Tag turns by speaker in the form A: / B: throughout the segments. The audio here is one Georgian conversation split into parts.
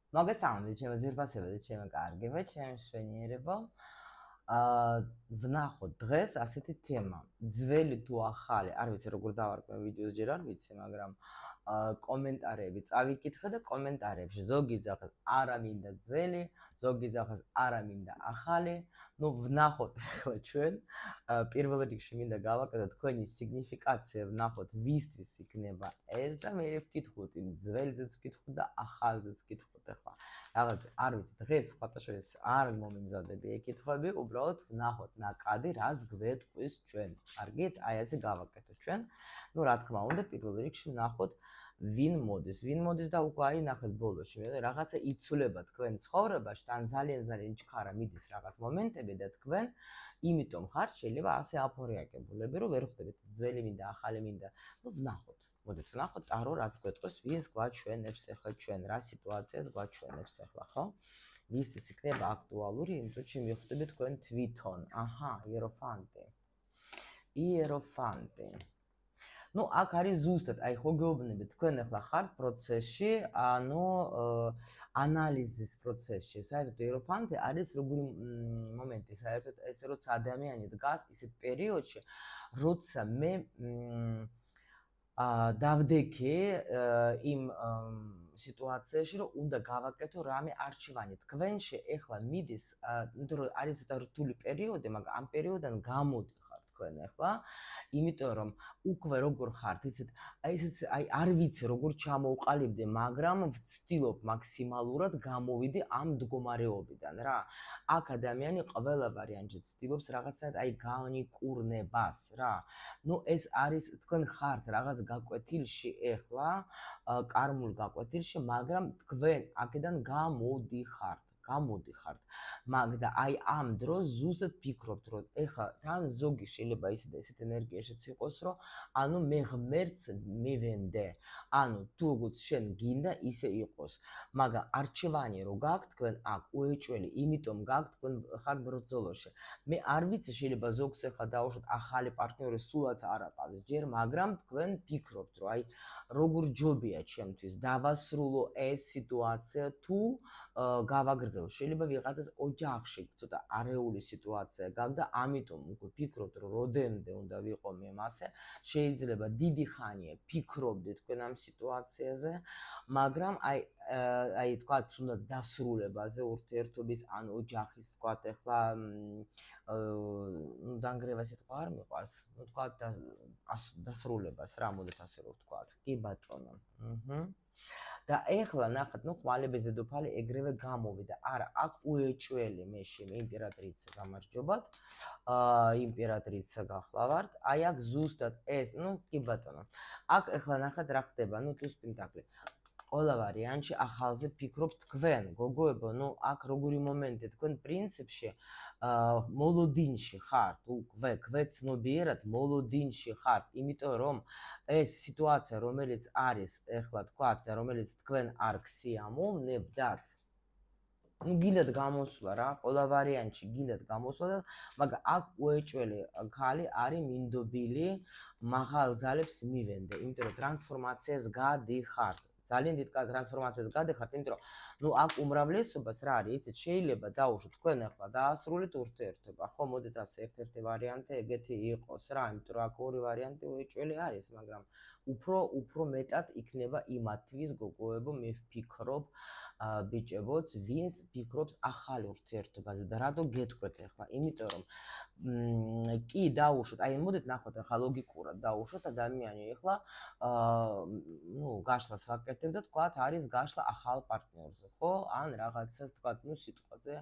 A: მოგესალმებით, ჩემო ძირფასებო და ჩემო კარგებო, ჩემი მშვენიერებო. ვნახოთ დღეს ასეთი თემა. ძველი თუ ახალი, არ ვიცი როგორ დავარკვე ვიდეოს ჯერ არ ვიცი, მაგრამ კომენტარები წავიკითხე და კომენტარებში ზოგი ძახას არა მინდა ძველი, ზოგი ძახას არა მინდა ახალი. ნუ ვნახოთ ახლა ჩვენ. პირველ რიგში მინდა გავაკეთოთ თქვენი სიგნიფიკაცია, ვნახოთ ვისთვის იქნება ეს და მე ვკითხოთ იმ ძველზეც ვკითხოთ და ახალზეც ვკითხოთ ახლა. რაღაც არ ვიცი დღეს სხვათაშორის არ მომიმზადები ეკითხვები, უბრალოდ ვნახოთ ნაკადი რას გვეტყვის ჩვენ. კარგით? აი ასე გავაკეთოთ ჩვენ. ნუ რა თქმა უნდა, პირველ რიგში ვნახოთ ვინ მოდის და უკვე აი ნახეთ ბოლოში, მე რაღაცა იცვლება თქვენ ცხოვრებაში, თან ძალიან ჩქარა მიდის რაღაც მომენტები და თქვენ იმიტომ ხართ შეიძლება ასე აფორიაკებულები, რომ ვერ ხვდებით ძველი მინდა, ახალი მინდა. ნუ ვნახოთ. მოდით ვნახოთ ტარო რაც გვეტყვის, ვის გვაჩვენებს ახლა ჩვენ, რა სიტუაციას გვაჩვენებს ახლა, ხო? ვისთვის იქნება აქტუალური, იმ წუთში მიხვდები თქვენ თვითონ. აჰა, იეროფანტი. ნუ აქ არის ზუსტად, აი ხო გეუბნებით, თქვენ ახლა ხართ პროცესში, ანუ ანალიზის პროცესში. საერთოდ იეროფანტი არის როგორი მომენტი, საერთოდ ეს როცა ადამიანი დგას ისეთ პერიოდში, როცა მე დავდექე იმ სიტუაციაში, რომ უნდა გავაკეთო რამე არჩევანი. თქვენში ახლა მიდის, იმიტომ რომ არის ცოტა რთული პერიოდი, მაგრამ ამ პერიოდიდან გამოდი თქვენ ახლა, იმიტომ რომ უკვე როგორ ხართ, ისეთ აი არ ვიცი როგორ ჩამოვყალიბდე, მაგრამ ვცდილობ მაქსიმალურად გამოვიდე ამ მდგომარეობიდან რა. აქ ადამიანი ყველა ვარიანტში ცდილობს რაღაცნაირად აი განიკურნებას რა. ნუ ეს არის თქვენ ხართ რაღაც გაკვეთილში ახლა, კარმულ გაკვეთილში, მაგრამ თქვენ აქედან გამოდიხართ. მაგრამ აი ამ დროს ზუსტად ფიქრობთ, რომ ეხლა თან ზოგი შეიძლება ისე და ისეთ ენერგიაშიც იყოს, რომ ანუ მე ღმერთს მივენდე. ანუ თუ როგორც შენ გინდა ისე იყოს. მაგრამ არჩევანი რო გაქვთ თქვენ აქ უეჭველი, იმიტომ გაქვთ თქვენ ხარ ბრძოლაში. მე არ ვიცი შეიძლება ზოგს ეხლა დაუშვათ ახალი პარტნიორი სულაც არ აყავს ჯერ, მაგრამ თქვენ ფიქრობთ, რომ აი როგორ ჯობია ჩემთვის დავასრულო ეს სიტუაცია თუ გავაგრძელო. შეიძლება ვიღაცას ოჯახში ცოტა არეული სიტუაცია გაქვს და ამიტომ უკვე ფიქრობთ, რომ როდემდე უნდა ვიყო მე მასე, შეიძლება დიდი ხანია ფიქრობდე თქვენ ამ სიტუაციაზე, მაგრამ აი თქვათ უნდა დასრულებაზე ურთიერთობის ან ოჯახის თქვათ ახლა დანგრევა სიტყვა არ მიყვარს, ნუ თქვათ დასრულებას რა, მოდით ასე რომ ვთქვათ. კი ბატონო. და ეხლა ნახეთ, ნუ ხვალების დედოფალი ეგრევე გამოვიდა. არა, აქ უეჭველი მეში იმპერატრიცა გამარჯობათ. იმპერატრიცა გახლავართ. აი აქ ზუსტად ეს, ნუ კი ბატონო. აქ ეხლა ნახეთ რა ხდება, ნუ ტუს პენტაკლი. ყველა ვარიანტში ახალზე ფიქრობთ თქვენ, გოგოებო, ნუ აქ როგორი მომენტი, თქვენ პრინციპში მოლოდინში ხართ, უკვე გვეცნობიერად მოლოდინში ხართ, იმიტომ რომ ეს სიტუაცია, რომელიც არის, ეხლა თქვათ და რომელიც თქვენ არ გსიამოვნებდათ, ნუ გინდათ გამოსვლა რა, ყველა ვარიანტში გინდათ გამოსვლა და მაგრამ აქ უეჭველი ქალი არის მინდობილი, მაღალ ძალებს მივენდე, იმიტომ რომ ტრანსფორმაციას გადიხართ. ძალიან დიდ ტრანსფორმაციას გადიხართ, იმიტომ რომ ნუ აქ უმრავლესობას რა არის, იცით, შეიძლება დაუშვოთ თქვენ ახლა დაასრულეთ ურთიერთობა, ხო, მოდით ასე ერთ-ერთი ვარიანტი ეგეთი იყოს რა, იმიტომ რომ აქ ორი ვარიანტი უეჭველი არის, მაგრამ უფრო მეტად იქნება იმათთვის გოგოებო, მე ვფიქრობ, ბიჭებოც, ვინც ფიქრობს ახალ ურთიერთობაზე და რატო გეტყვეთ ახლა, იმიტომ რომ კი დაუშვოთ, აი მოდით ნახოთ ახლა ლოგიკურად დაუშვოთ ადამიანი ახლა ნუ გაშლას ვაკეთებ და თქვათ არის გაშლა ახალ პარტნიორზე, ხო? ან რაღაცას თქვათ, ნუ სიტყვაზე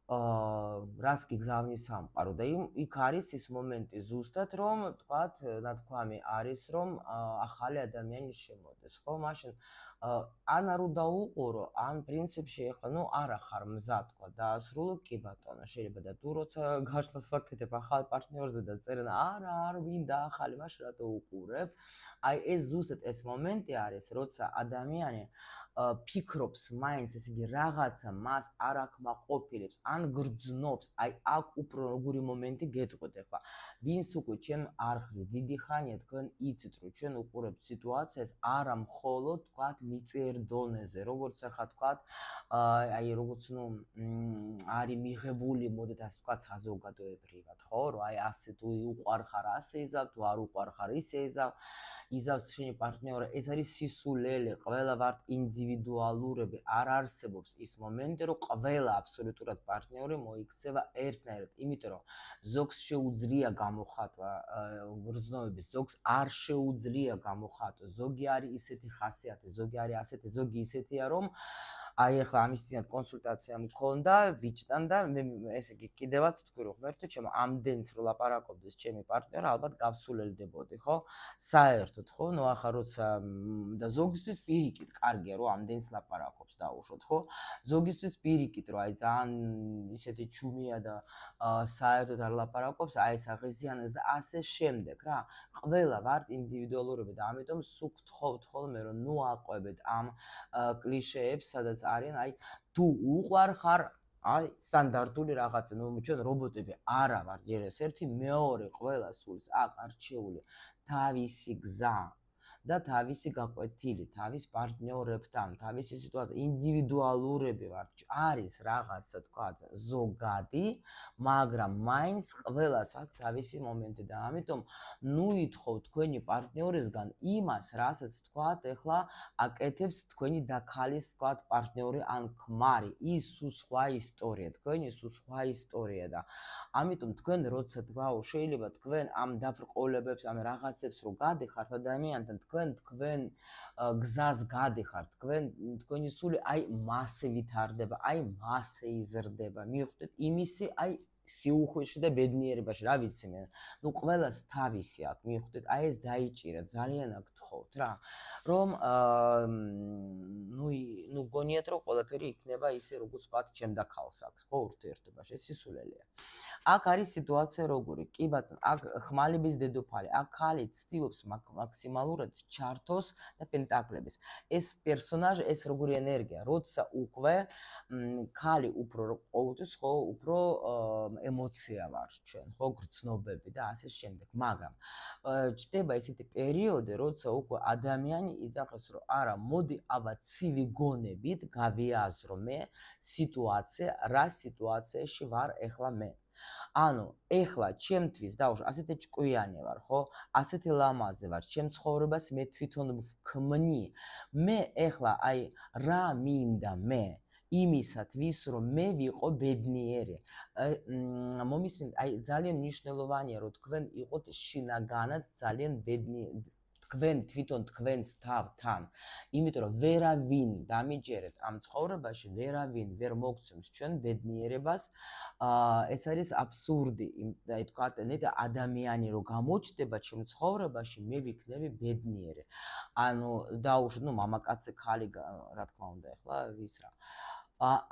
A: რას გიგზავნის სამყარო და იქ არის ის მომენტი ზუსტად, რომ თქვათ, ნათქვამი არის, რომ ახალი ადამიანი შემოდის, ხო? მაშინ ან არ უნდა უყურო, ან პრინციპში ახლა ნუ არა ხარ მზად თქვა დაასრულო, კი ბატონო, შეიძლება და თუ როცა გაშლას ვაკეთებ ახალ პარტნიორზე და წერენ არა, არ მინდა ახალი, მაშინ რატო უყურებ? აი ეს ზუსტად ეს მომენტი არის, როცა ადამიანი ფიქრობს მაინც ესე იგი რაღაცა მას არ აკმაყოფილებს ან გრძნობს, აი აქ უფრო როგორი მომენტი გეტყვით ახლა. ვინც უკვე ჩემ არხზე დიდი ხანია თქვენ იცით რომ ჩვენ უყურებთ სიტუაციას არა მხოლოდ თქვათ მიწიერ დონეზე, როგორც ახლა თქვათ აი როგორც არის მიღებული მოდით ასე თქვათ საზოგადოებრივად, ხო? რომ აი ასე თუ უყვარხარ ასე იზავ, თუ არ უყვარხარ ისე იზავ. იზავს შენი პარტნიორი, ეს არის სისულელე, ყველა ვართ ინდივიდუალურები, არ არსებობს ის მომენტი, რომ ყველა აბსოლუტურად პარტნიორი მოიქცევა ერთნაირად, იმიტომ რომ ზოგს შეუძლია გამოხატვა გრძნობების, ზოგს არ შეუძლია გამოხატვა, ზოგი არის ისეთი ხასიათი, ზოგი არის ასეთი, ზოგი ისეთია, რომ აი ახლა ამის წინათ კონსულტაცია მქონდა ბიჭთან და მე ესე იგი კიდევაც თქვი რომ ღმერთო ჩემო ამდენს რო ლაპარაკობდეს ჩემი პარტნიორი ალბათ გავსულელდებოდი ხო საერთოდ ხო ნუ ახლა როცა და ზოგისთვის პირიქით კარგია რომ ამდენს ლაპარაკობს დაუშვოთ ხო ზოგისთვის პირიქით რომ აი ძალიან ისეთი ჩუმია და საერთოდ არ ლაპარაკობს აი ეს აღიზიანებს და ასე შემდეგ რა ყველა ვართ ინდივიდუალურები და ამიტომ სულ გთხოვთ ხოლმე რომ ნუ აყვებეთ ამ კლიშეებს სადაც არიან აი თუ უყვარხარ აი სტანდარტული რაღაცა ნუ ჩვენ რობოტები არა ვართ ჯერ ეს ერთი მეორე ყველა სულს აქ არჩეული თავისი გზა და თავისი გაკვეთილი თავის პარტნიორებთან თავისი სიტუაცია ინდივიდუალურები ვართ არის რაღაცა თქვა ზოგადი მაგრამ მაინც ყველას აქვს თავისი მომენტი და ამიტომ ნუ ითხოვთ თქვენი პარტნიორისგან იმას რასაც თქვა ეხლა აკეთებს თქვენი დაქალის თქვა პარტნიორი ან ქმარი ის სხვა ისტორია თქვენი სხვა ისტორია და ამიტომ თქვენ როცა თქვაო შეიძლება თქვენ ამ დაბრკოლებებს ამ რაღაცებს რო გადიხართ ადამიანთან თქვენ გზას გადიხართ თქვენი სული აი მასე ვითარდება აი მასე იზრდება მიხვდეთ იმისი აი სიუხვეში და ბედნიერებაში რა ვიცი მე ნუ ყველას თავისი აქვს მიხვდეთ აი ეს დაიჭირა ძალიან აქ გთხოვთ რა რომ ნუ გონიათ რომ ყველაფერი იქნება ისე როგორც ვთქვათ ჩემ და ქალს აქვს ხო ურთიერთობაში ეს სისულელეა აქ არის სიტუაცია როგორი კი ბატონო აქ ხმალების დედოფალი აქ ხალი ცდილობს მაქსიმალურად ჩართოს და პენტაკლების ეს პერსონაჟი ეს როგორი ენერგია როცა უკვე ხალი უფრო ყოველთვის ხო უფრო ემოცია ვარ ჩვენ ხო გრძნობები და ასე შემდეგ მაგრამ ჩდება ესეთი პერიოდი როცა უკვე ადამიანი იძახეს რომ არა მოდი აბა ცივი გონებით გავიაზრო მე სიტუაცია რა სიტუაციაში ვარ ეხლა მე ანუ ეხლა ჩემთვის დავუშვ ასეთი ჭკვიანი ვარ ხო ასეთი ლამაზი ვარ ჩემ ცხოვრებას მე თვითონ ვქმნი მე ეხლა აი რა მინდა მე იმისათვის რომ მე ვიყო ბედნიერი მომისმენთ აი ძალიან მნიშვნელოვანია რომ თქვენ იყოთ შინაგანად ძალიან ბედნიერი თქვენ თვითონ თქვენს თავთან იმიტომ რომ ვერავინ დამიჯერეთ ამ ცხოვრებაში ვერავინ ვერ მოგცემს ჩვენ ბედნიერებას ეს არის აბსურდი აი თქვათ ნეტა ადამიანი რო გამოჩნდება ჩემ ცხოვრებაში მე ვიქნები ბედნიერი ანუ დაუშვათ ნუ მამაკაცი ხალი რა თქმა უნდა ახლა ვის რა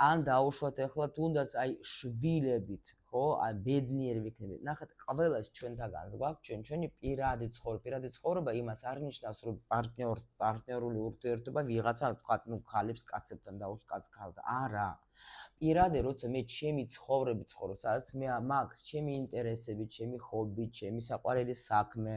A: ან დაუშვათ ახლა თუნდაც აი შვილებით ხო აი ბედნიერი ვიქნებით ნახეთ ყველას ჩვენთაგანს გვაქვს ჩვენი პირადი ცხოვრება იმას არ ნიშნავს რომ პარტნიორული ურთიერთობა ვიღაცა თქვა ნუ ხალებს კაცებთან დაუშვათ კაც ხალდა არა პირადე როცა მე ჩემი ცხოვრები ცხოვრობ სადაც მე მაქვს ჩემი ინტერესები ჩემი ჰობი ჩემი საყვარელი საქმე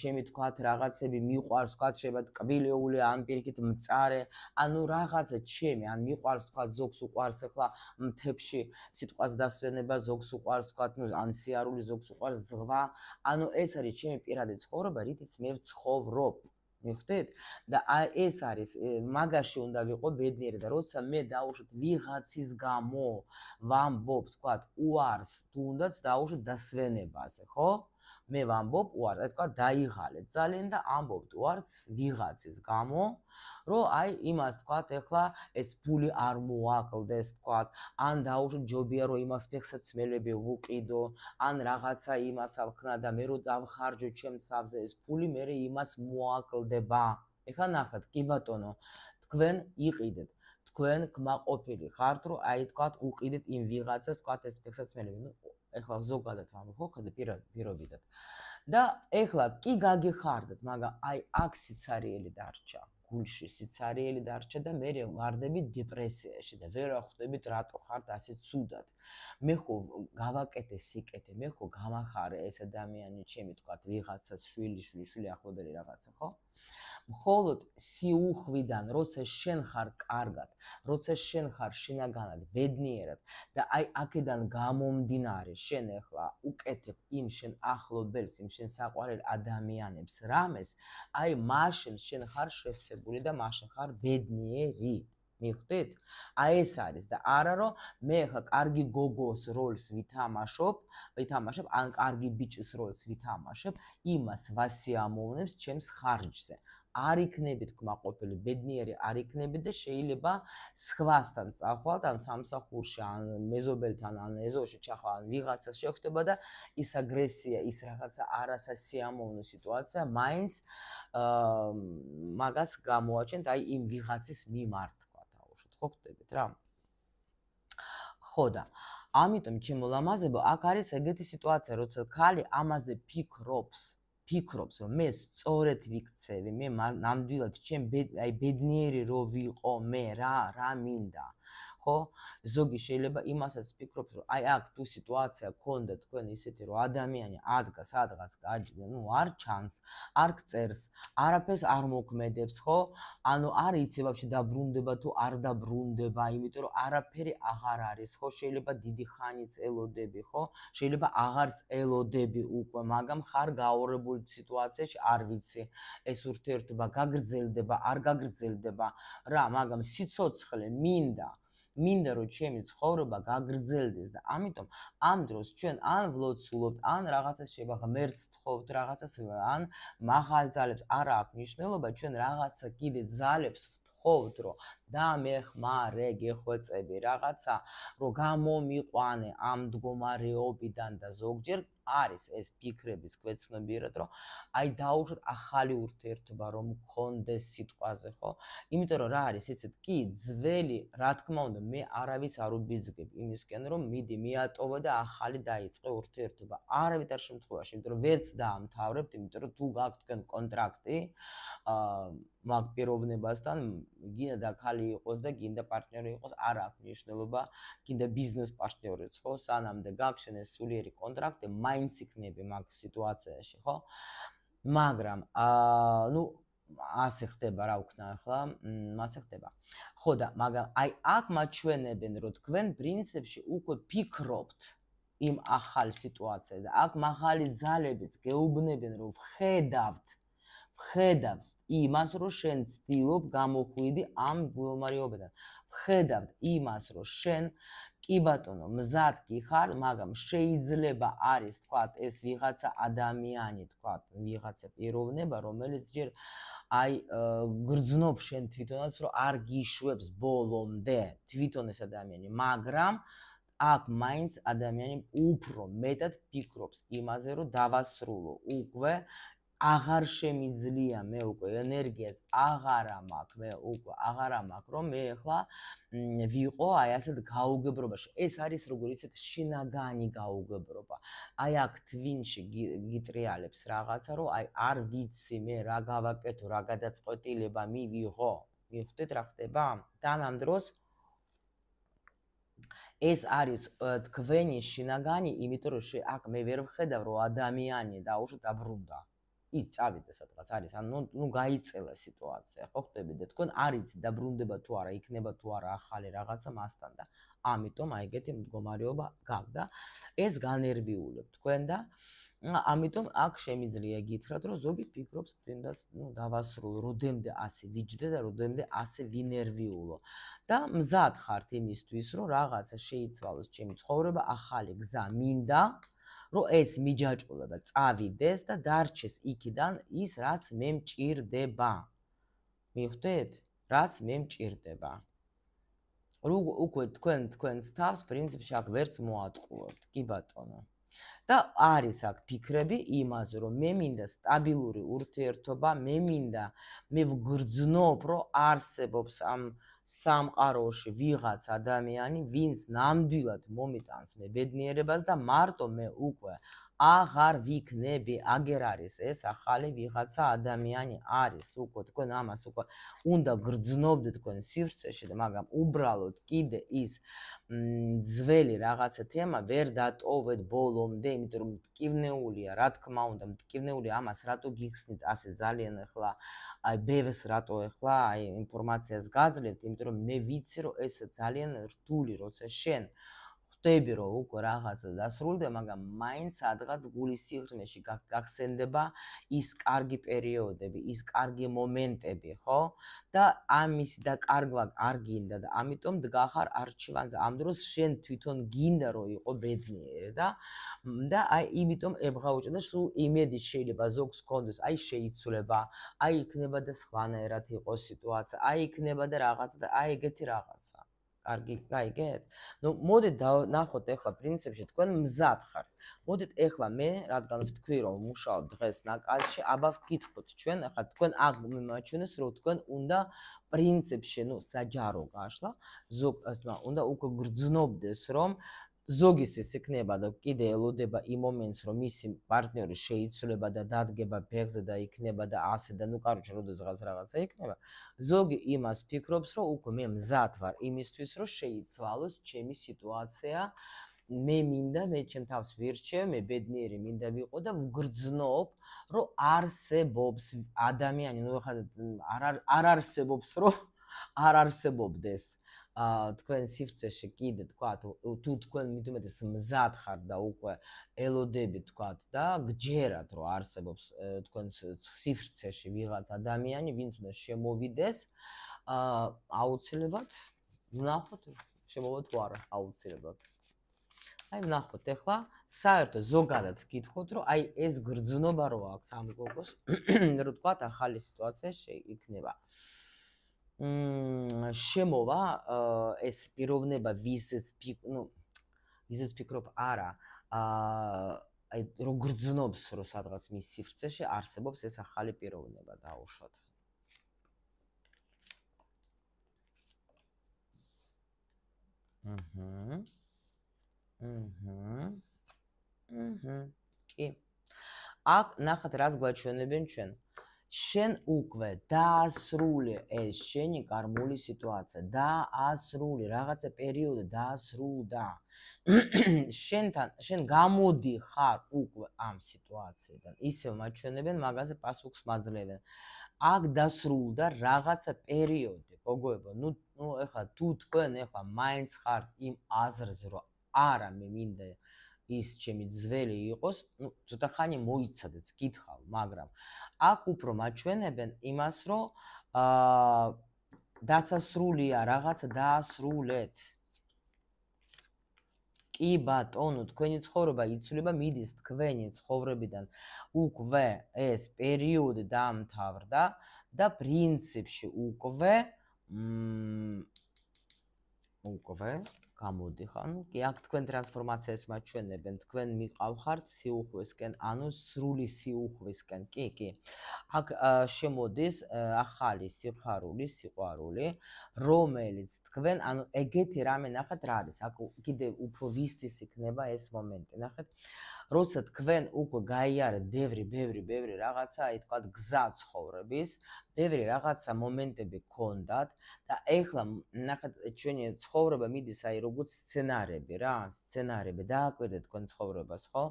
A: ჩემი თქვათ რაღაცები მიყვარს თქვათ შეიძლება ტკბილეული ან პირიქით მწარე ანუ რაღაცა ჩემი ან მიყვარს თქვათ ზოგს უყვარს ახლა მთებში სიტყვას დასვენება ზოგს უყვარს თქვათ ნუ ან სიარული ზოგს უყვარს ზღვა ანუ ეს არის ჩემი პირადი ცხოვრება რითიც მე ვცხოვრობ მიხვდით და ეს არის მაგაში უნდა ვიყო ბედნიერი და როცა მე დაუშვით ვიღაცის გამო ვამბობ თქვათ უარს თუნდაც დაუშვით დასვენებაზე ხო მე ვამბობ უარს აი თქვა დაიღალეთ ძალიან და ამბობთ უარს ვიღაცის გამო რომ აი იმას თქვათ ეხლა ეს ფული არ მოაკლდეს თქვათ ან დაუშვით ჯობია რომ იმას ფეხსაცმელები ვუყიდო ან რაღაცა იმას ავქნა და მე რო დავხარჯო ჩემ თავზე ეს ფული მე იმას მოაკლდება ეხლა ნახეთ კი ბატონო თქვენ იყიდეთ თქვენ კმაყოფილი ხართ რომ აი თქვათ უყიდეთ იმ ვიღაცას თქვათ ეს ფეხსაცმელები ნუ ეხლა ზოგადად ვამბობ ხო ხადა პირობიდან და ეხლა კი გაგიხარდეთ მაგრამ აი აქ სიცარიელი დარჩა გულში სიცარიელი დარჩა და მე ვარდები დეპრესიაში და ვერ ახვდებით რატო ხართ ასე ცუდად. მე ხო გავაკეთე სიკეთე, მე ხო გამახარე ეს ადამიანი ჩემი თქვათ ვიღაცას შვილი ახლობელი რაღაცა, ხო? მხოლოდ სიუხვიდან, როცა შენ ხარ კარგად, როცა შენ ხარ შინაგანად, ბედნიერად და აი აქედან გამომდინარე, შენ ახლა უკეთებ იმ შენ ახლობელს, იმ შენ საყვარელ ადამიანებს რამეს, აი მაშინ შენ ხარ შევსებული და მაშინ ხარ ბედნიერი. მიხვდით? აი ეს არის და არა რომ მე ხა კარგი გოგოს როლს ვითამაშობ, ან კარგი ბიჭის როლს ვითამაშებ, იმას ვასიამოვნებს ჩემს ხარჯზე. არ იქნებით კმაყოფილი, ბედნიერი არ იქნებით და შეიძლება სხვასთან წახვალთ, ან სამსახურში, ან მეზობელთან, ან ეზოში ჩახვალ, ან ვიღაცას შეხვდება და ის აგრესია, ის რაღაცა არასასიამოვნო სიტუაცია მაინც მაგას გამოაჩენთ აი იმ ვიღაცის მიმართ, თქვა დაუშვათ, ხო ხდებით რა? ხო და ამიტომ ჩემო ლამაზებო, აქ არის ეგეთი სიტუაცია, როცა ქალი ამაზე ფიქრობს, რომ მე სწორედ ვიქცევი, მე ნამდვილად ჩემ აი ბედნიერი რო ვიყო მე რა მინდა. ხო? ზოგი შეიძლება იმასაც ფიქრობს, რომ აი აქ თუ სიტუაცია გქონდა თქვენ ისეთი, რომ ადამიანი ადგას სადღაც გაჯდა, არ ჩანს, არ გწერს, არაფერს არ მოქმედებს, ხო? ანუ არ იცი ვაფშე დაბრუნდება თუ არ დაბრუნდება, იმიტომ რომ არაფერი აღარ არის, ხო? შეიძლება დიდი ხანიც ელოდები, ხო? შეიძლება აღარც ელოდები უკვე, მაგრამ ხარ გაორებული სიტუაციაში, არ ვიცი, ეს ურთიერთობა გაგრძელდება, არ გაგრძელდება რა, მაგრამ სიცოცხლე მინდა რომ ჩემი ცხოვრება გაგრძელდეს და ამიტომ ამ დროს ჩვენ ან ვლოცულობთ, ან რაღაცას შეიძლება ღმერთს თხოვთ, რაღაცას ან მაღალ ძალებს, არა აქვს მნიშვნელობა, ჩვენ რაღაცა კიდე ძალებს ვთხოვთ, რომ დამეხმარე, გეხვეწები რაღაცა, რომ გამომიყვანე ამ მდგომარეობიდან და ზოგჯერ არის ეს ფიქრების ქვეცნობიერად, რომ აი დაუშვათ ახალი ურთიერთობა რომ გქონდეს სიტყვაზე, ხო? იმიტომ რომ რა არის, იცით, კი, ძველი, რა თქმა უნდა, მე არავის არ უბიძგებ იმისკენ, რომ მიდი მიატოვა და ახალი დაიწყე ურთიერთობა. არავითარ შემთხვევაში, იმიტომ რომ ვერც დაამთავრებთ, იმიტომ რომ თუ გაქვთ თქვენ კონტრაქტი, მაგ პიროვნებასთან, გინდა ქალი იყოს და გინდა პარტნიორი იყოს, არ აქვს მნიშვნელობა, გინდა ბიზნეს პარტნიორიც, ხო? სანამდე გაქვს სულიერი კონტრაქტი, მაინც იქნები მაგ სიტუაციაში, ხო? მაგრამ ასე ხდება, რა ვქნა ახლა, ასე ხდება. ხო და მაგრამ აი აქ მაჩვენებენ, რომ თქვენ პრინციპში უკვე ფიქრობთ იმ ახალ სიტუაციაზე და აქ მაღალი ძალებიც გეუბნებიან, რომ ვხედავთ იმას, რომ შენ ცდილობ გამოხვიდი ამ მდგომარეობიდან. ვხედავთ იმას, რომ შენ კი ბატონო, მზად კი ხარ, მაგრამ შეიძლება არის, თქვათ, ეს ვიღაცა ადამიანი, თქვათ, ვიღაცა პიროვნება, რომელიც ჯერ აი გრძნობ შენ თვითონაც, რომ არ გიშვებს ბოლომდე თვითონ ეს ადამიანი, მაგრამ აქ მაინც ადამიანი უფრო მეტად ფიქრობს იმაზე, რომ დავასრულო უკვე აღარ შემიძლია მე უკვე ენერგიას აღარა მაქვს, რომ მე ახლა ვიყო აი ასეთ გაუგებრობაში. ეს არის როგორ იცით შინაგანი გაუგებრობა. აი აქ თვინში გიტრიალებს რაღაცა, რომ აი არ ვიცი მე რა გავაკეთო, რა გადაწყვეტილება მივიღო. მიხვდით რა ხდება? თან ამ დროს ეს არის თქვენი შინაგანი, იმიტომ რომ აქ მე ვერ ვხედავ, რომ ადამიანი დაუშვათ დაბრუნდა. ის წავიდა სადღაც არის, ანუ გაიწელა სიტუაცია, ხო ხდები და თქვენ არ იცით დაბრუნდება თუ არა, იქნება თუ არა ახალი რაღაცა მასთან და ამიტომ აი ეგეთი მდგომარეობა გაქვს და ეს განერვიულებთ თქვენ და ამიტომ აქ შემიძლია გითხრათ, რომ ზოგი ფიქრობს თუნდაც, დავასრულო, როდემდე ასე ვიჯდე და როდემდე ასე ვინერვიულო და მზად ხართ იმისთვის, რომ რაღაცა შეიცვალოს ჩემი ცხოვრება, ახალი გზა მინდა, რომ ეს მიჯაჭვულება წავიდეს და დარჩეს იქიდან ის, რაც მე მჭირდება. მიხვდით? რაც მე მჭირდება. უკვე თქვენს თავს პრინციპში აქ ვერც მოატყუებთ, კი ბატონო. და არის აქ ფიქრები იმაზე, რომ მე მინდა სტაბილური ურთიერთობა, მე ვგრძნობ, რომ არსებობს ამ სამყაროში ვიღაც ადამიანი, ვინც ნამდვილად მომიტანს მე ბედნიერებას და მარტო მე უკვე აღარ ვიქნები, აგერ არის ეს ახალი ვიღაცა ადამიანი არის, უკვე თქვენ ამას უკვე უნდა გრძნობდეთ თქვენ სივრცეში და მაგრამ უბრალოდ კიდე ის ძველი რაღაცა თემა ვერ დატოვეთ ბოლომდე, იმიტომ რომ მტკივნეულია, რა თქმა უნდა, მტკივნეულია ამას რატო გიხსნით ასე ძალიან ახლა აი ბევს რატო ახლა აი ინფორმაციას გაძლევთ, იმიტომ რომ მე ვიცი რომ ეს ძალიან რთული როცა შენ ხვდები რომ უკვე რაღაცა დასრულდა, მაგრამ მაინც სადღაც გულის სიღრმეში გახსენდება ის კარგი პერიოდები, ის კარგი მომენტები, ხო? და ამის და კარგვა არ გინდა და ამიტომ დგახარ არჩევანზე. ამ დროს შენ თვითონ გინდა რომ იყო ბედნიერი და აი იმიტომ ებღაუჭა და სულ იმედი შეიძლება ზოგს გქონდეს, აი შეიცვლება, აი იქნება და სხვანაირად იყოს სიტუაცია, აი იქნება და რაღაცა და აი ეგეთი რაღაცა. კარგი, გაიგეთ? ნუ მოდით ნახოთ ახლა პრინციპში თქვენ მზად ხართ. მოდით ახლა მე რადგან ვთქვი რომ მუშაობ დღეს ნაკალში, აბა ვკითხოთ ჩვენ, ახლა თქვენ აღმოჩენს რომ თქვენ უნდა პრინციპში, ნუ საჯარო გაშლა, ზოგ ასმა უნდა უკვე გრძნობდეს რომ ზოგისთვის იქნება და კიდე ელოდება იმ მომენტს რომ მისი პარტნიორი შეიცვლება და დადგება ფეხზე და იქნება და ასე და ნუ კაროჩე როდესღაც რაღაცა იქნება ზოგი იმას ფიქრობს რომ უკვე მე მზად ვარ იმისთვის რომ შეიცვალოს ჩემი სიტუაცია მე მინდა მე ჩემ თავს ვირჩევ მე ბედნიერი მინდა ვიყო და ვგრძნობ რომ არსებობს ადამიანი ნუ ხა არ არსებობს რომ არ არსებობდეს თქვენ სივრცეში კიდე თქვა თუ თქვენ მithumetes მზად ხართ და უკვე ელოდებით თქვა და გჯერათ რომ არსებობს თქვენ სივრცეში ვიღაც ადამიანი ვინც უნდა შემოვიდეს აუცილებლად ვნახოთ შემოვა თუ არა აუცილებლად აი ვნახოთ ახლა საერთოდ ზოგადად ვკითხოთ რომ აი ეს გრძნობა რო აქვს ამ გოგოს რო თქვა ახალი სიტუაცია შეიქნება შემოვა ეს პიროვნება ვიზეც ფიქრობ არა აი რო გრძნობს რო სადღაც მის სივრცეში არსებობს ეს ახალი პიროვნება დაუშვათ კი აქ ნახეთ რას გვაჩვენებენ ჩვენ შენ უკვე დაასრულე ეს შენი კარმული სიტუაცია დაასრულე რაღაცა პერიოდი დაასრულდა შენ გამოდი ხარ უკვე ამ სიტუაციიდან ისევ მაჩვენებენ მაგაზე პასუხს მაძლევენ აქ დასრულდა რაღაცა პერიოდი გოგოებო ნუ ეხლა თუ თქვენ ეხლა მაინც ხართ იმ აზრზე რომ არა მე მინდა ის ჩემი ძველი იყოს ნუ ცოტა ხანი მოიცადეთ გითხავ მაგრამ აქ უფრო მაჩვენებენ იმას რომ დასასრულია რაღაცა დაასრულეთ კი ბატონო თქვენი ცხოვრება იცვლება მიდის თქვენი ცხოვრებიდან უკვე ეს პერიოდი დაამთავრდა და პრინციპში უკვე გამოდიხარ, ну, კი აქ თქვენ ტრანსფორმაციას მაჩვენებენ, თქვენ მიყავხართ სიუხვისკენ, ანუ სრული სიუხვისკენ, კი. აქ შემოდის ახალი სიხარული, სიყვარული, რომელიც თქვენ, ანუ ეგეთი რამე ნახეთ რა არის, აქ კიდე უფრო ვისთვის იქნება ეს მომენტი, ნახეთ. როცა თქვენ უკვე გაიარეთ ბევრი რაღაცა, აი თქვა გზა ცხოვრების, ბევრი რაღაცა მომენტები გქონდათ და ეხლა ნახეთ ჩვენი ცხოვრება მიდის აი როგორც სცენარები რა, სცენარები დააკვირდეთ თქვენ ცხოვრებას, ხო?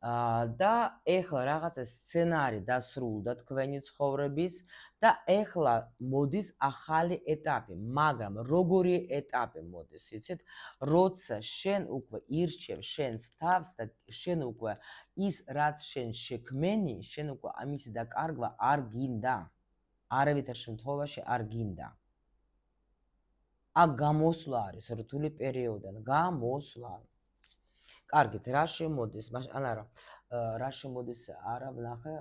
A: და ეხლა რაღაცა სცენარი დასრულდა თქვენი ცხოვრების და ეხლა მოდის ახალი ეტაპი, მაგრამ როგორი ეტაპი მოდის, იცით? როცა შენ უკვე ირჩევ შენს თავს და შენ უკვე ის რაც შენ შექმენი, შენ უკვე ამისი დაკარგვა არ გინდა. არავითარ შემთხვევაში არ გინდა. აქ გამოსვლა არის რთული პერიოდიდან, გამოსვლა. კარგით, რა შემოდის, ან არა, რა შემოდის, არა ვნახე,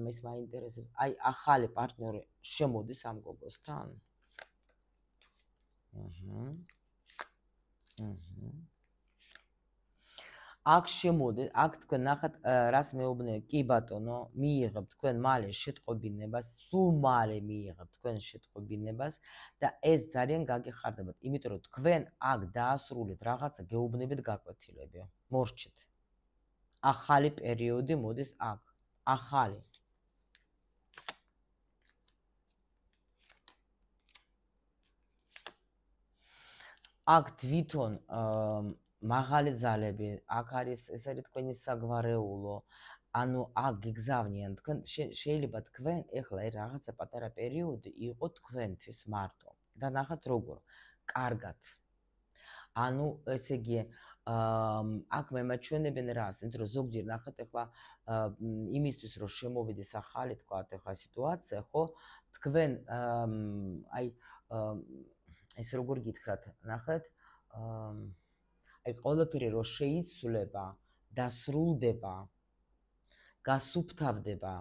A: ის მაინტერესებს. აი, ახალი პარტნიორი შემოდის ამ გოგოსთან? აქ შემოდის, აქ თქვენ ნახეთ, რას მეუბნები, კი ბატონო, მიიღებთ თქვენ მალე შეტყობინებას, სულ მალე მიიღებთ თქვენ შეტყობინებას და ეს ძალიან გაგეხარდებათ, იმიტომ რომ თქვენ აქ დაასრულეთ რაღაცა გეუბნებით გაკვეთილები, მორჩით. ახალი პერიოდი მოდის აქ. ახალი. აქ თვითონ მაღალი ძალები, აქ არის ეს არის თქვენი საგვარეულო. ანუ აქ გიგზავნიან თქვენ შეიძლება თქვენ ეხლა ეს რაღაცა პატარა პერიოდი იყო თქვენთვის მარტო. და ნახეთ როგორ კარგად. ანუ ესე იგი აქ მემაჩვენებენ რას, იმიტომ რომ ზოგჯერ ნახეთ ეხლა იმისთვის რომ შემოვიდეს ახალი თქვა ეხლა სიტუაცია, ხო? თქვენ აი ეს როგორ გითხრათ, ნახეთ აი ყველაფერი რო შეიცვლება, დასრულდება, გასუფთავდება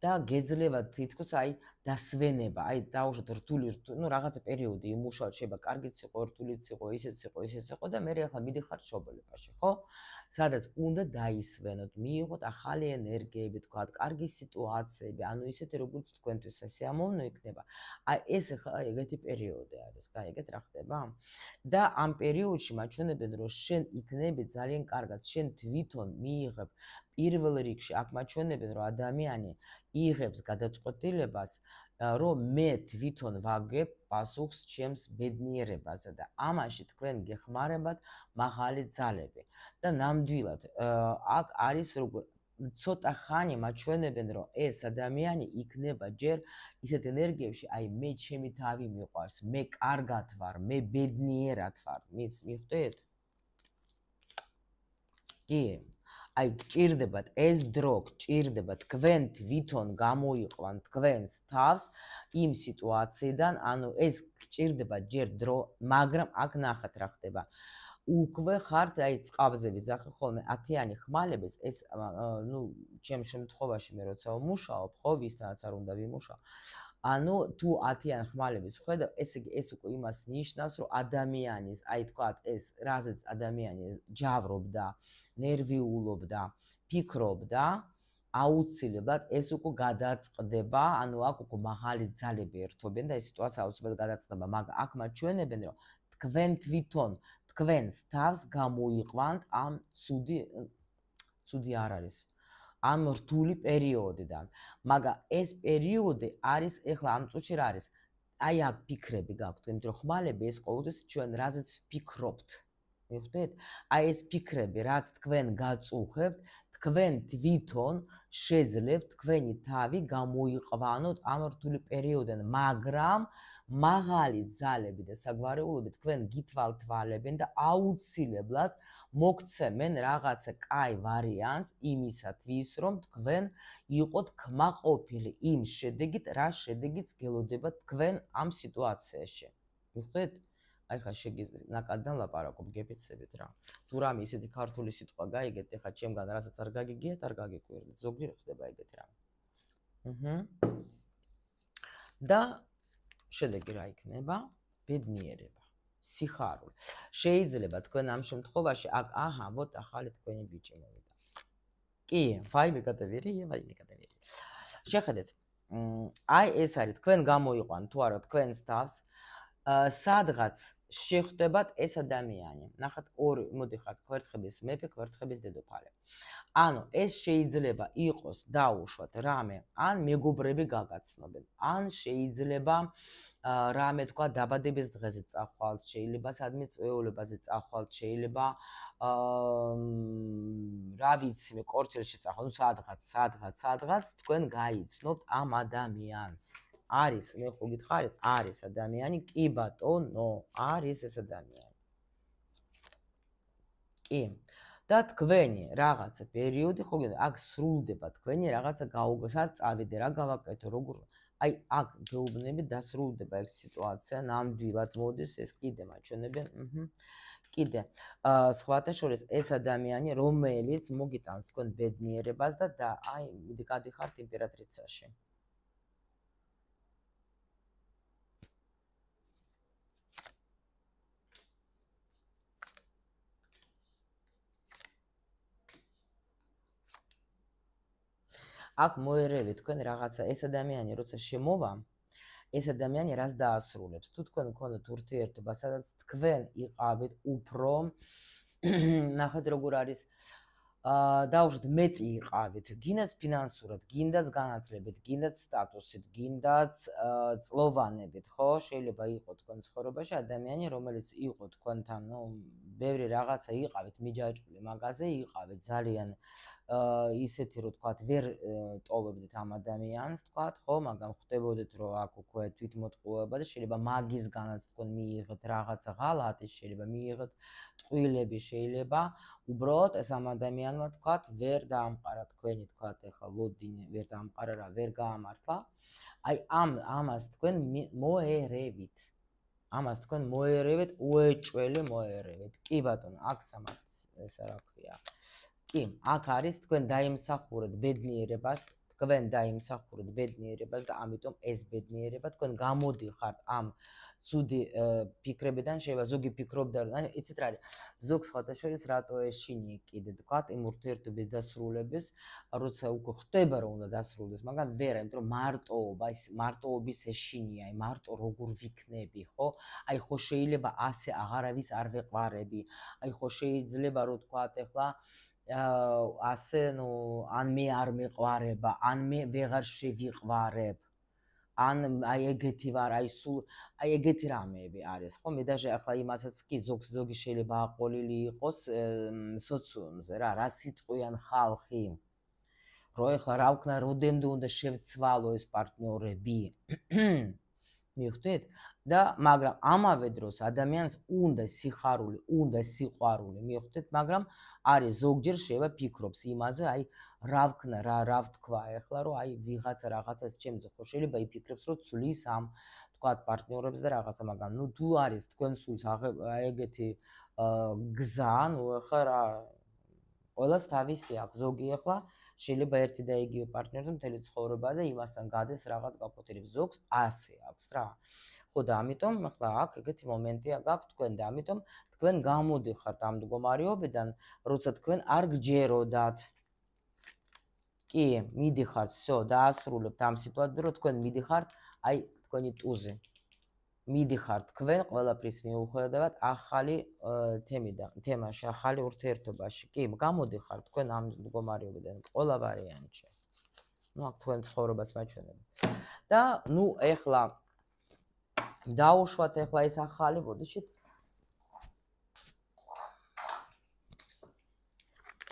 A: და გეძლევა თითქოს აი დასვენება, აი დაუშვათ რთული, ნუ რაღაცა პერიოდი იმუშავოთ, შეიძლება კარგიც იყო, რთულიც იყო, ისეც იყო და მე ახლა მიდიხართ შობოლებაში, ხო? სადაც უნდა დაისვენოთ, მიიღოთ ახალი ენერგიები, თქვა, კარგი სიტუაციები, ანუ ისეთი როგორც თქვენთვის სასიამოვნო იქნება. აი ეს ახლა ეგეთი პერიოდი არის, გაიგეთ რა ხდება? და ამ პერიოდში მაჩვენებენ, რომ შენ იქნები ძალიან კარგად, შენ თვითონ მიიღებ პირველ რიგში აქ მაჩვენებენ, რომ ადამიანი იღებს გადაწყვეტილებას, რომ მე თვითონ ვაგებ პასუხს ჩემს ბედნიერებაზე და ამაში თქვენ გეხმარებათ მაღალი ძალები. და ნამდვილად აქ არის როგორ ცოტა ხანი მაჩვენებენ, რომ ეს ადამიანი იქნება ჯერ ისეთ ენერგიებში, აი მე ჩემი თავი მიყვარს, მე კარგად ვარ, მე ბედნიერად ვარ, მიხვდეთ? კი. აი გჭირდებათ ეს დრო, გჭირდება თქვენ თვითონ გამოიყვან თქვენს თავს იმ სიტუაციიდან, ანუ ეს გჭირდება ჯერ დრო, მაგრამ აქ ნახეთ რა ხდება. უკვე ხართ აი წყაბზე ვიზახე ხოლმე 10-იანი ხმალების, ეს ნუ ჩემ შემთხვევაში მე როცა ვმუშაობ, ხო, ვისთანაც არ უნდა ვიმუშაო. ანუ თუ 10-იანი ხმალების ხედავ, ესე იგი ეს უკვე იმას ნიშნავს, რომ ადამიანის, აი თქვათ ეს, რაზეც ადამიანი ჯავრობდა, ნერვიულობდა, ფიქრობდა, აუცილებლად ეს უკვე გადაწყდება, ანუ აქ უკვე მაღალი ძალები ერთობენ და ეს სიტუაცია აუცილებლად გადაწყდება, მაგრამ აქ მაჩვენებენ, რომ თქვენ თვითონ თქვენს თავს გამოიყვანთ ამ ცუდი არ არის. ამ რთული პერიოდიდან. მაგრამ ეს პერიოდი არის ეხლა ამ წუთში რა არის? აი აქ ფიქრები გაქვთ, იმიტომ რომ ხმალები ეს ყოველთვის ჩვენ რაზეც ვფიქრობთ. მიხვდეთ? აი ეს ფიქრები, რაც თქვენ გაწუხებთ, თქვენ თვითონ შეძლებთ თქვენი თავი გამოიყვანოთ ამ რთული პერიოდიდან, მაგრამ მაღალი ძალები და საგვარეულოები თქვენ გითვალთვალებენ და აუცილებლად მოგცემენ რაღაცა კაი ვარიანტს იმისათვის, რომ თქვენ იყოთ კმაყოფილი იმ შედეგით, რა შედეგიც გელოდებათ თქვენ ამ სიტუაციაში. მიხვდეთ? აი ხა ნაკადიდან ლაპარაკობ, გეფიცებით რა. თუ რამე ისეთი ქართული სიტყვა გაიგეთ, ეხლა ჩემგან რასაც არ გაგიგიათ, არ გაგიკვირდით. ზოგჯერ ხდება ეგეთი რამე. და შედეგი რა იქნება? ბედნიერება, სიხარული. შეიძლება თქვენ ამ შემთხვევაში აქ ვოთ ახალი თქვენი ბიჭი მოვიდა. კი, ვაიმე გადავირი. შეხედეთ. აი ეს არის თქვენ გამოიყვან თუ არა თქვენს თავს სადღაც შეხვდებათ ეს ადამიანი. ნახეთ ორი მოდიხართ კვერცხების მეფე, კვერცხების დედოფალი. ანუ ეს შეიძლება იყოს დაუშვათ რამე, ან მეგობრები გაგაცნობენ, ან შეიძლება რამე თქვა დაბადების დღეზე წახვალთ, შეიძლება სადმე წვეულებაზე წახვალთ, შეიძლება რა ვიცი მე კორცელში წახვალთ, ну სადღაც თქვენ გაიცნობთ ამ ადამიანს. არის, მე ხო გითხარით, არის ადამიანი, კი ბატონო, არის ეს ადამიანი. კი. და თქვენი რაღაცა პერიოდი ხო გინდა აქ სრულდება თქვენი რაღაცა გაუგოსად წავიდე რა გავაკეთო როგორ აი აქ გეუბნები დასრულდება ეს სიტუაცია ნამდვილად მოდის ეს კიდე მაჩვენებენ კიდე სხვათა შორის ეს ადამიანი რომელიც მოგიტანს თქვენ ბედნიერებას და აი გადიხართ იმპერატრიცაში. აქ მოერევით თქვენ რაღაცა ეს ადამიანი როცა შემოვა ეს ადამიანი რას დაასრულებს თუ თქვენ გქონდათ ურთიერთობა სადაც თქვენ იყავით უფრო ნახეთ როგორ არის დაუშვათ მეტი იყავით, გინდაც ფინანსურად, გინდაც განათლებით, გინდაც სტატუსით, გინდაც წლოვანებით, ხო? შეიძლება იყოს თქვენ ცხოვრებაში ადამიანი, რომელიც იყო თქვენთან, ნუ ბევრი რაღაცა იყავით, მიჯაჭვული მაგაზე იყავით, ძალიან ისეთი რომ თქვათ, ვერ ტოვებდით ამ ადამიანს, თქვათ, ხო, მაგრამ ხვდებოდეთ რომ აქ უკვე თვითმოტყუება და შეიძლება მაგისგანაც თქვენ მიიღეთ რაღაცა ღალატი, შეიძლება მიიღეთ ტყუილები, შეიძლება უბრალოდ ეს ამ ადამიანმა თქვათ, ვერ დაამყარა თქვენი თქვათ, ეხლა ლოდინი ვერ დაამყარა რა, ვერ გაამართლა. აი ამას თქვენ მოერევით. ამას თქვენ მოერევით, უეჭველი მოერევით. კი ბატონო, აქ სამართ ესა რა ქვია. კი, აქ არის თქვენ დაიმსახურეთ ბედნიერებას, თქვენ დაიმსახურეთ ბედნიერებას და ამიტომ ეს ბედნიერება თქვენ გამოდიხართ ამ ცუდი ფიქრებიდან, შეიძლება ზოგი ფიქრობდა, რომ იცით რა არის, ზოგს ხათაშორის რატო ეშინი კიდე თქვათ, იმ ურთიერთობის დასრულების, როცა უკვე ხდება რომ უნდა დასრულდეს, მაგრამ ვერა, იმიტომ რომ მარტოობა, ის მარტოობის ეშინია, აი მარტო როგორ ვიქნები, ხო? აი ხო შეიძლება ასე აღარავის არ ვეყვარები, აი ხო შეიძლება რომ თქვათ ეხლა ასე ნუ ან მე არ მეყვარება, ან მე ვეღარ შევიყვარებ, ან აი ეგეთი ვარ, აი სულ აი ეგეთი რამეები არის, ხო? მე даже ახლა იმასაც კი ზოგი შეიძლება აყოლილი იყოს სოციუმზე რა სიტყვიან ხალხი, რომ ეხლა რა ვქნა, როდემდე უნდა შევცვალო ეს პარტნიორები. მიხვდით? და მაგრამ ამავე დროს ადამიანს უნდა სიხარული, უნდა სიყვარული, მიხვდით? მაგრამ არის ზოგჯერ შეიძლება ფიქრობს იმაზე, აი რა ვქნა, რა ვთქვა ეხლა, რომ აი ვიღაცა რაღაცას ჩემზე ხო შეიძლება იფიქრებს, რომ ცulis ამ თქვათ პარტნიორებს და რაღაცა, მაგრამ ნუ თუ არის თქვენ სულს აი ეგეთი გზა, ნუ ეხლა რა ყველას თავისი აქვს, ზოგი ეხლა შეიძლება ერთი და იგივე პარტნიორზე მთელი ცხოვრება და იმასთან გადეს რაღაც გაფოთერებს, ზოგს ასე აქვს რა. ხო და ამიტომ ახლა აქ ეგეთი მომენტია გაქვთ თქვენ და ამიტომ თქვენ გამოდიხართ ამ მდგომარეობიდან, როცა თქვენ არ გჯეროდათ. კი, მიდიხართ, всё, დაასრულებთ ამ სიტუაციას, რომ თქვენ მიდიხართ, აი თქვენი ტუზე. მიდიხართ თქვენ ყველაფრის მიუხედავად ახალი თემაში, ახალი ურთიერთობაში. კი, გამოდიხართ თქვენ ამ მდგომარეობიდან ყველა ვარიანტში. ნუ აქ თქვენ ცხოვრებას მაჩვენებთ. და ნუ ეხლა დაუშვათ ეხლა ეს ახალი, ბოდიშით.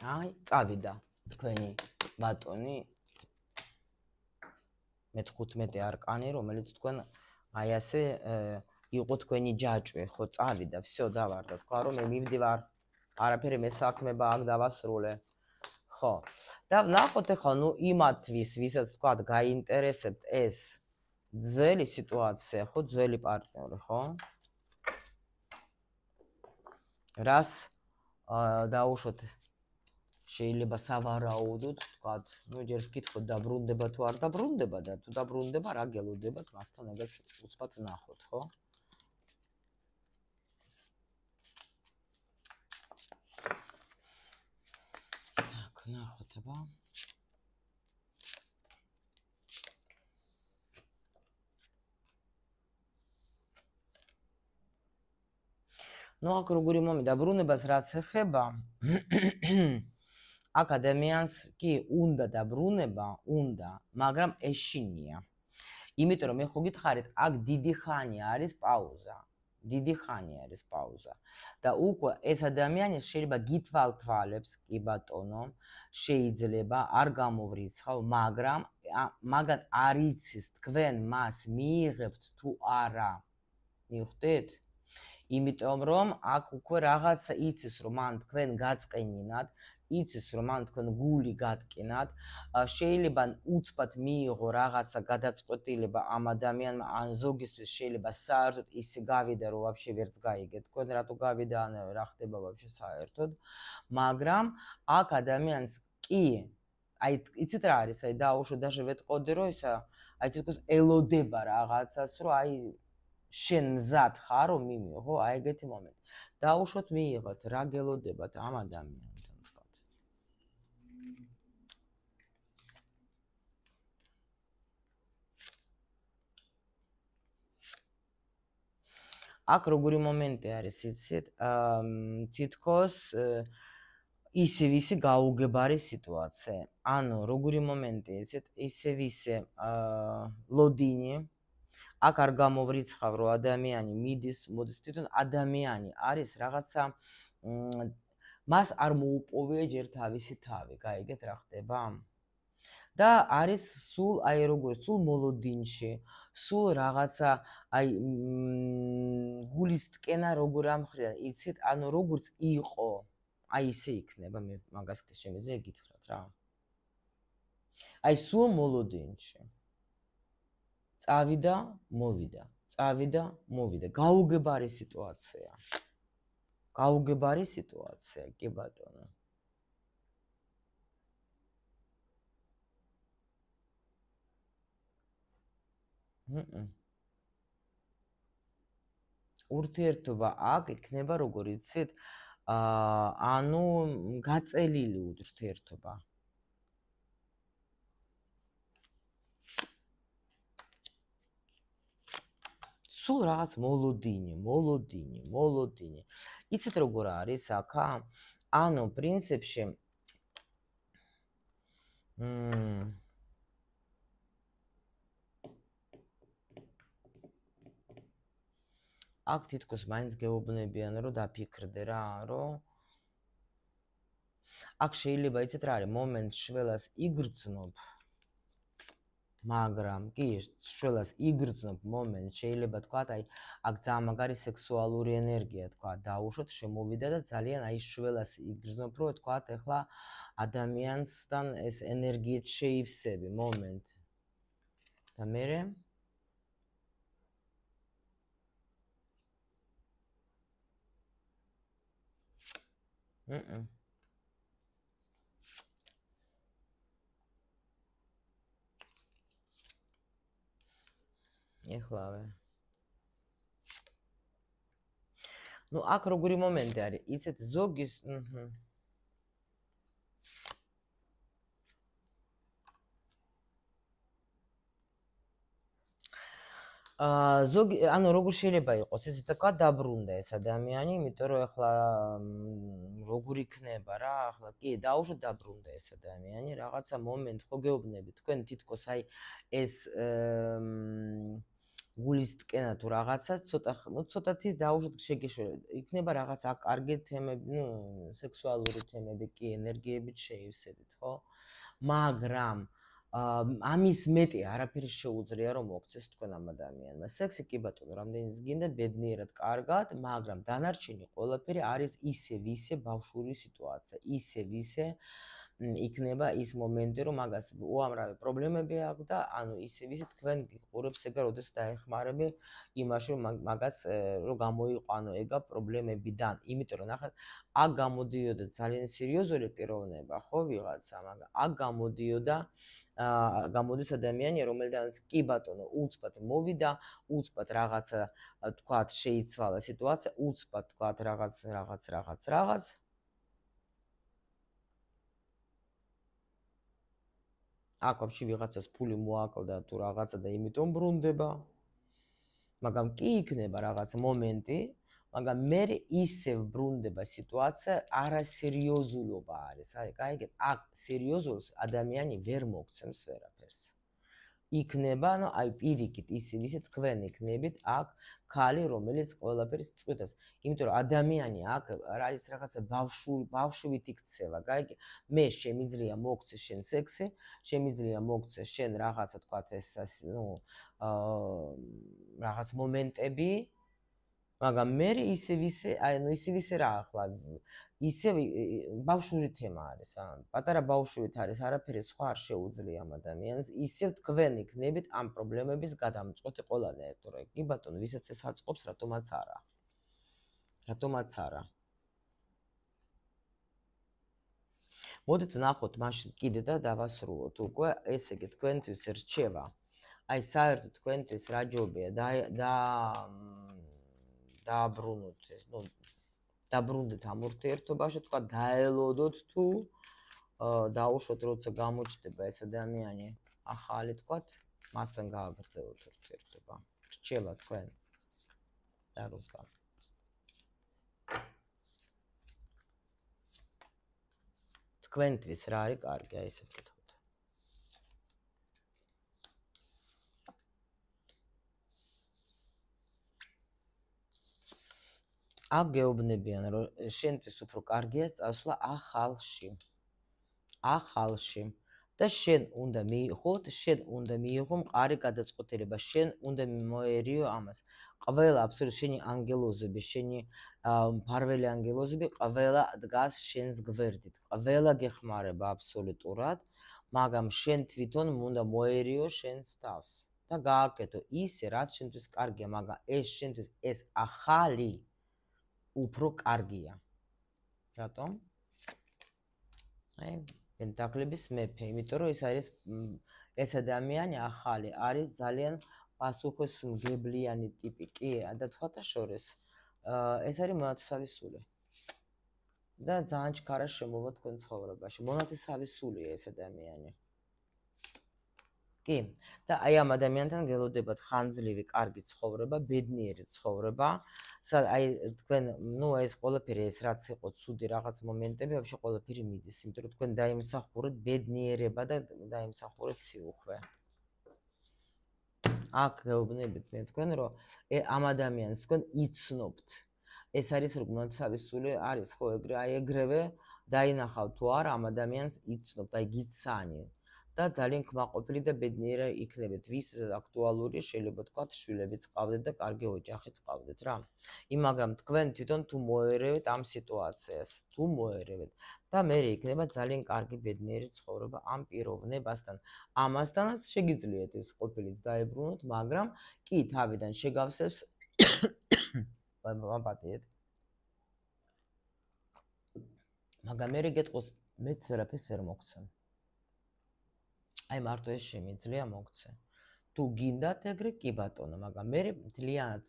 A: აი, წავიდა თქვენი ბატონი მე-15 არკანი, რომელიც თქვენ აი ასე იყო თქვენი ჯაჭვი, ხო, წავიდა, всё, დავარდა, თქვა რომ მე მივდივარ, არაფერი მესაქმება აქ დავასრულე. ხო. და ნახოთ ეხლა, ნუ იმათთვის, ვისაც თქვათ გაინტერესებთ ეს ძველი სიტუაცია, ხო, ძველი პარტნიორი, ხო? რას დაუშვათ შეიძლება სავარაუდოდ, თქვათ, ნუ ჯერ ვკითხოთ დაბრუნდება თუ არ დაბრუნდება და თუ დაბრუნდება, რა გელოდებათ მასთან ეგეც უცბად ნახოთ, ხო? так, ნახოთ აბა. ნუ აქ როგორი მომი დაბრუნებას რაც ეხება აქ ადამიანს კი უნდა დაბრუნება, უნდა, მაგრამ ეშინია. იმიტომ რომ მე ხო გითხარით, აქ დიდი ხანი არის პაუზა. დიდი ხანი არის პაუზა. და უკვე ეს ადამიანი შეიძლება გითვალთვალებს, კი ბატონო, შეიძლება არ გამოვრიცხავ, მაგრამ არ იცის თქვენ მას მიიღებთ თუ არა. მიხვდით? იმიტომ რომ აქ უკვე რაღაცა იცის რომ მან თქვენ გაწყენინათ, იცის რომ მან თქვენ გული გატკინათ, შეიძლება უცბად მიიღო რაღაცა გადაწყვეტილება ამ ადამიანმა, ან ზოგისთვის შეიძლება საერთოდ ისე გავიდა რომ ვაფშე ვერც გაიგეთ თქვენ რატო გავიდა, ან რა ხდება ვაფშე საერთოდ, მაგრამ აქ ადამიანს კი აი იცით რა არის, აი დაუშვო даже ვეტყოდი რომ ისა აი თქოს ელოდება რაღაცას, რომ აი შენ მზად ხარ რომ მიმიღო, აი ეგეთი მომენტი. დაუშვოთ მიიღოთ, რა გელოდებათ ამ ადამიანთან თქვათ. აქ როგორი მომენტი არის, იცით? თითქოს ისევ ისე გაუგებარი სიტუაცია. ანუ როგორი მომენტი იცით, ისევ ისე ლოდინი აქ არ გამოვრიცხავ, რომ ადამიანი მიდის, მოდის, თვითონ ადამიანი არის რაღაცა მას არ მოუპოვია ჯერ თავისი თავი, გაიგეთ რა ხდება? და არის სულ აი როგორ სულ მოლოდინში, სულ რაღაცა აი გულის ტკენა როგორ ამხრიდან, იცით, ანუ როგორც იყო, აი ისე იქნება, მე მაგას შემიძლია გითხრათ რა. აი სულ მოლოდინში. წავიდა, მოვიდა, წავიდა, მოვიდა. გაუგებარი სიტუაცია. გაუგებარი სიტუაცია, კი ბატონო. ურთიერთობა აქ იქნება როგორ იცით, ანუ გაწელილი ურთიერთობა. სულ რაღაც მოლოდინი. იცით როგორ არის აქა? ანუ პრინციპში აქ თითქოს მაინც გეუბნებიან, რომ დაფიქრდე რა, რომ აქ შეიძლება იცით რა არის, მომენტს შველას იგრძნობ, მაგრამ კი, შველას იგრძნობ მომენტს, შეიძლება თქვა, აი, აქ ძალიან მაგარი სექსუალური ენერგია, თქვა, დაუშვოთ, შემოვიდა და ძალიან აი შველას იგრძნობ, რომ თქვა, ეხლა ადამიანსთან ეს ენერგიით შეივსები მომენტ. და მერე ეხლავე. ნუ აქ როგორი მომენტი არის? იცით ზოგის ზოგი, ანუ როგორ შეიძლება იყოს, ესე თქვა, დაბრუნდა ეს ადამიანი, იმიტომ რომ ეხლა როგორ იქნება რა, ახლა კი, დაუშვოთ დაბრუნდა ეს ადამიანი, რაღაცა მომენტ ხო გეუბნები, თქვენ თითქოს აი ეს გულის ტკენა თუ რაღაცა ცოტათი დაუშვოთ შეგეშვერეთ, იქნება რაღაც აქ კარგი თემები, სექსუალური თემები კი ენერგიებით შეივსებით, ხო? მაგრამ ამის მეტი არაფერი შეუძლია რომ მოქცეს თქვენ ამ ადამიანმა. სექსი კი ბატონო, რამდენიც გინდა ბედნიერად კარგად, მაგრამ დანარჩენი ყველაფერი არის ისევ ისე ბავშვური სიტუაცია, ისევ ისე იქნება ის მომენტი, რომ მაგას უამრავი პრობლემები აქვს და ანუ ისევ ისე თქვენ გიყურებს ეგა, როდეს დაეხმარები იმაში, რომ მაგას რომ გამოიყვანო ეგა პრობლემებიდან. იმიტომ რომ ნახეთ, აქ გამოდიოდა ძალიან სერიოზული პიროვნება, ხო, ვიღაცა, მაგრამ აქ გამოდის ადამიანი, რომელთანაც კი ბატონო, უცბად მოვიდა, უცბად რაღაცა თქვათ შეიცვალა სიტუაცია, უცბად თქვათ რაღაც. აქ ვაფშე ვიღაცას ფული მოაკლდა თუ რაღაცა და იმიტომ ბრუნდება. მაგრამ კი იქნება რაღაც მომენტი, მაგრამ მე ისევ ბრუნდება სიტუაცია, არასერიოზულობა არის. აი, გაიგეთ, აქ სერიოზულს ადამიანი ვერ მოგცემს ვერაფერს. იქნება, ანუ აი პირიქით ისევ ისე თქვენ იქნებით აქ ქალი, რომელიც ყველაფერს წყვიტავს. იმიტომ რომ ადამიანი აქ არის რაღაცა ბავშვით იქცევა, გაიგე? მე შემიძლია მოგცეს შენ სექსი, შემიძლია მოგცეს შენ რაღაცა თქვა ეს რაღაც მომენტები, მაგრამ მე ისევ ისე რა ახლა ისევ ბავშვური თემა არის, პატარა ბავშვით არის, არაფერი სხვა არ შეუძლია ამ ადამიანს, ისევ თქვენ იქნებით ამ პრობლემების გადამწყვეტი ყველანაირად, თორე კი ბატონო, ვისაც ეს აწყობს, რატომაც არა. მოდით ვნახოთ მაშინ კიდე და დავასრულოთ უკვე, ესე იგი თქვენთვის რჩევა. აი საერთოდ თქვენთვის რა ჯობია დააბრუნოთ ეს, დაბრუნდეთ ამ ურთიერთობაში, თქვა დაელოდოთ თუ დაუშვოთ როცა გამოჩნდება ეს ადამიანი ახალი, თქვა მასთან გააგრძელოთ ურთიერთობა. რჩევა თქვენ და რუსკა. თქვენთვის რა არის კარგი, აი ესე ვკითხოთ. აქ გეუბნებიან, რომ შენთვის უფრო კარგია წასვლა ახალში. და შენ უნდა მიიღო მყარი გადაწყვეტილება, შენ უნდა მოერიო ამას. ყველა აბსოლუტურად შენი ანგელოზები, შენი მფარველი ანგელოზები ყველა დგას შენს გვერდით. ყველა გეხმარება აბსოლუტურად, მაგრამ შენ თვითონ უნდა მოერიო შენს თავს და გააკეთო ისე, რაც შენთვის კარგია, მაგრამ ეს შენთვის ეს ახალი უფრო კარგია. რატომ? აი, პენტაკლების მეფე, იმიტომ რომ ეს ადამიანი ახალი არის ძალიან პასუხისმგებლიანი ტიპი, კი, და სხვათა შორის ეს არის მონათესავი სული. და ძალიან ჩქარა შემოვა თქვენ ცხოვრებაში. მონათესავი სულია ეს ადამიანი. კი, და აი ამ ადამიანთან გელოდებათ ხანძლივი, კარგი ცხოვრება, ბედნიერი ცხოვრება. აი თქვენ, ეს ყველაფერი, ეს რაც იყო ცუდი რაღაც მომენტები, вообще ყველაფერი მიდის, იმიტომ რომ თქვენ დაიმსახურეთ ბედნიერება და დაიმსახურეთ სიუხვე. აქ გეუბნებით მე თქვენ, რომ ამ ადამიანს თქვენ იცნობთ. ეს არის რომ მონათესავი სული არის ხო ეგრევე დაინახავთ თუ არა ამ ადამიანს იცნობთ, აი გიცანი. და ძალიან კმაყოფილი და ბედნიერი იქნებით. ვის აქტუალური შეიძლება თქვათ, შვილებიც ყავდეთ და კარგი ოჯახიც ყავდეთ რა. მაგრამ თქვენ თვითონ თუ მოერევეთ ამ სიტუაციას, და მე იქნება ძალიან კარგი ბედნიერი ცხოვრება ამ პიროვნებასთან. ამასთანაც შეგიძლიათ ეს ყოფილიც დაებრუნოთ, მაგრამ კი თავიდან შეგავსებს ვაპატიეთ. მაგრამ მე გეტყოს მეც ვერაფერს ვერ მოგცემ. აი მარტო ეს შემიძლია მოგცე. თუ გინდათ ეგრე კი ბატონო, მაგრამ მე მთლიანად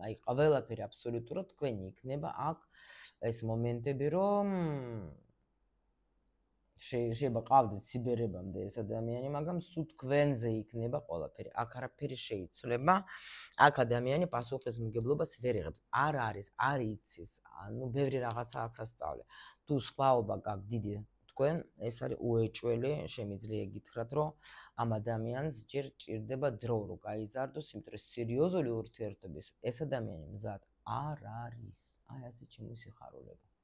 A: აი ყველაფერი აბსოლუტურად თქვენი იქნება აქ ეს მომენტები, რომ შეიძლება ყავდეთ სიბერებამდე ეს ადამიანი, მაგრამ სულ თქვენზე იქნება ყველაფერი. აქ არაფერი შეიცვლება. აქ ადამიანი პასუხისმგებლობას ვერ იღებს. არ არის, არ იცის, ბევრი რაღაცა აქვს ასწავლე. თუ სხვაობა გაქვთ დიდი თქვენ, ეს არის უეჭველი, შემიძლია გითხრათ, რომ ამ ადამიანს ჯერ ჭირდება დრო, რომ გაიზარდოს, იმიტომ რომ სერიოზული ურთიერთობის ეს ადამიანი მზად არ არის. აი ასე ჩემი სიხარულება.